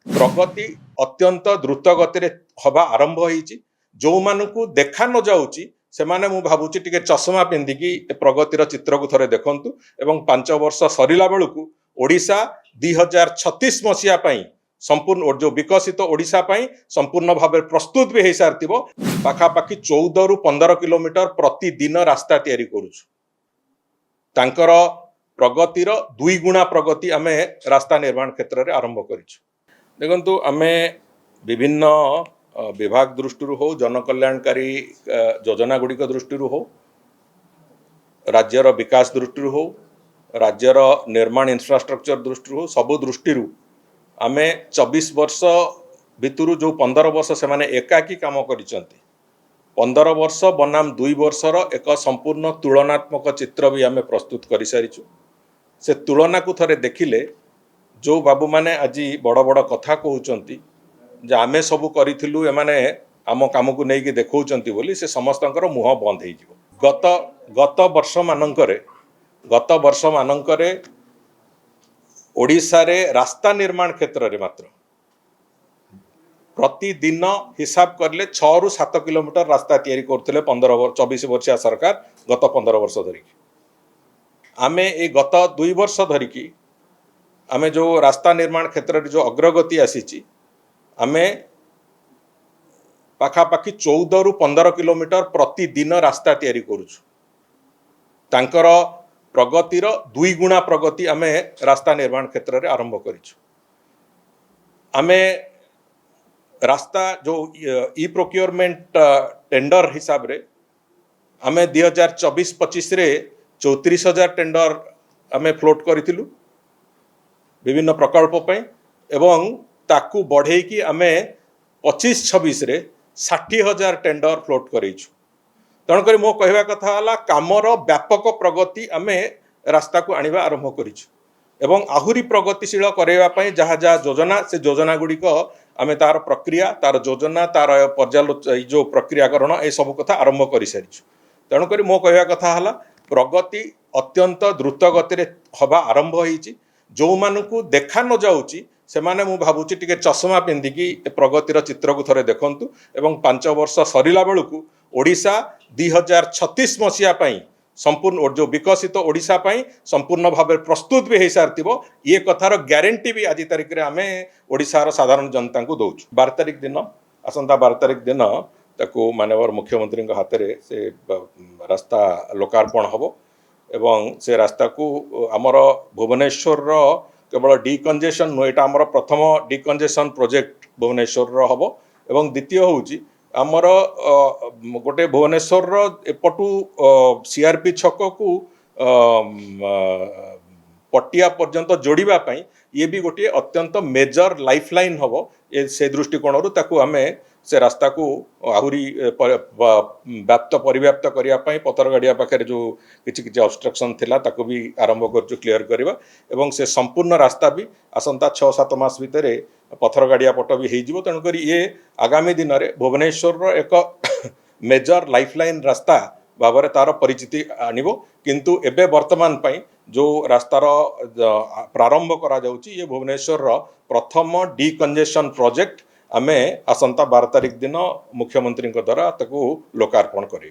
प्रगति अत्यंत द्रुत गति हवा आरंभ होईची जो मानकु देखा न जाउची सेमाने मु भाबुची टिके चश्मा पिंधिकी प्रगतिर चित्र को थरे देखंतु एवं 5 वर्ष सरिला बेलकु ओडिशा 2036 मसिया पई संपूर्ण जो विकसित ओडिशा पई संपूर्ण भाव प्रस्तुत भी हो सारी पाखापाखि 14 रु 15 किलोमीटर प्रतिदिन रास्ता तैयारी करुछु तांकर प्रगतिर 2 गुणा प्रगति आमे रास्ता निर्माण क्षेत्र रे आरंभ करिछु। देखंतु आमे विभिन्न विभाग दृष्टि हो जनकल्याणकारी योजना गुड़िक दृष्टि हो राज्यर विकास दृष्टि हो राज्यर निर्माण इंफ्रास्ट्रक्चर दृष्टि हो सबु दृष्टि आमे 24 वर्ष भितर जो 15 वर्ष से माने एकाकी काम करिसंती 15 वर्ष बनाम 2 वर्षर एक संपूर्ण तुलनात्मक चित्र भी आमे प्रस्तुत कर सारिछु। से तुलना को थरे देखिले जो बाबू माने आज बड़ बड़ कथा कहउचंती जे आमे सबू करिथिलु एमाने आम काम को नेकी देखौचंती बोली से समस्तंकर मुह बंद हो जिवो। गत वर्ष मानकरे ओडिशा रे रास्ता निर्माण क्षेत्र रे मात्र प्रतिदिन हिसाब करले 6 रु 7 किलोमीटर रास्ता तैयारी करथिले 24 वर्षिया सरकार गत 15 वर्ष धरिकी आमे ए गत 2 वर्ष धरिकी आमे जो रास्ता निर्माण क्षेत्र रे जो अग्रगति आसीची आमे पाखापाखि 14 रु 15 किलोमीटर प्रतिदिन रास्ता तैयारी करुछु तांकर प्रगतिर 2 गुणा प्रगति आमे रास्ता निर्माण क्षेत्र रे आरंभ करिछु। आमे रास्ता जो ई प्रोक्योरमेंट टेंडर हिसाब रे आमे 2024-25 रे 34,000 टेंडर आमे फ्लोट करिथिलु विभिन्न प्रकल्प पई एवं ताकू बढ़े कि आमे 25-26 रे 60,000 टेंडर फ्लोट करिछु। तेणुकर मो कहवा कथा हला कामर व्यापक प्रगति आमे रास्ता को आनिबा आरंभ करिछु एवं आहुरी प्रगतिशील करैबा पई जहा जहा योजना से योजना गुड़िक आमे तार प्रक्रिया तार योजना तार जो प्रक्रियाकरण ए सब कथा आरंभ कर सारिछु। तेणुकर मो कहवा कथा हला प्रगति अत्यंत द्रुत गति हवा आरंभ होईची जो मानकु देखा न जाउची सेमाने मु भाबुची टिके चश्मा पिंधिकी प्रगतिर चित्र को थरे देखंतु एवं 5 वर्ष सरिला बेलकु ओडिशा 2036 मसिया पई संपूर्ण जो विकसित ओडिशा पई संपूर्ण भाव प्रस्तुत भी हो सारी ये कथार ग्यारंटी भी आज तारिख रे आमे ओडिशार साधारण जनता को दौचु। 12 तारिख दिन आसंता 12 तारिख दिन ताकू माननीय मुख्यमंत्री हाथ में से रास्ता लोकार्पण हम एवं से रास्ता को आमर भुवनेश्वर केवल डिकंजेशन नुह यहाँ आमर प्रथम डिकंजेशन प्रोजेक्ट भुवनेश्वर हम एवं द्वितीय हूँ आमर गोटे भुवनेश्वर एपटू सीआरपी छक को पटिया पर्यंत जोड़िबा पई ये भी गोटे अत्यंत मेजर लाइफलाइन हम ये से दृष्टिकोण ताकू आमे से रास्ता को आहुरी व्याप्त परिव्याप्त करने पथर गाड़िया पाखे जो किसी ऑब्स्ट्रक्शन थिला ताकू भी आरंभ कर क्लीयर करवा एवं से संपूर्ण रास्ता भी आसंता 6-7 मास भितर पथर गाड़िया पट भी हो तेणुक ये आगामी दिन में भुवनेश्वर एक मेजर लाइफलाइन रास्ता भाव तार परिचिति आनिबो किंतु एबे वर्तमान पई जो रास्तार प्रारंभ करा जाउची ये भुवनेश्वर प्रथम डिकंजेशन प्रोजेक्ट आमे आसंता 12 तारिख दिन मुख्यमंत्री द्वारा ताकू लोकार्पण करियो।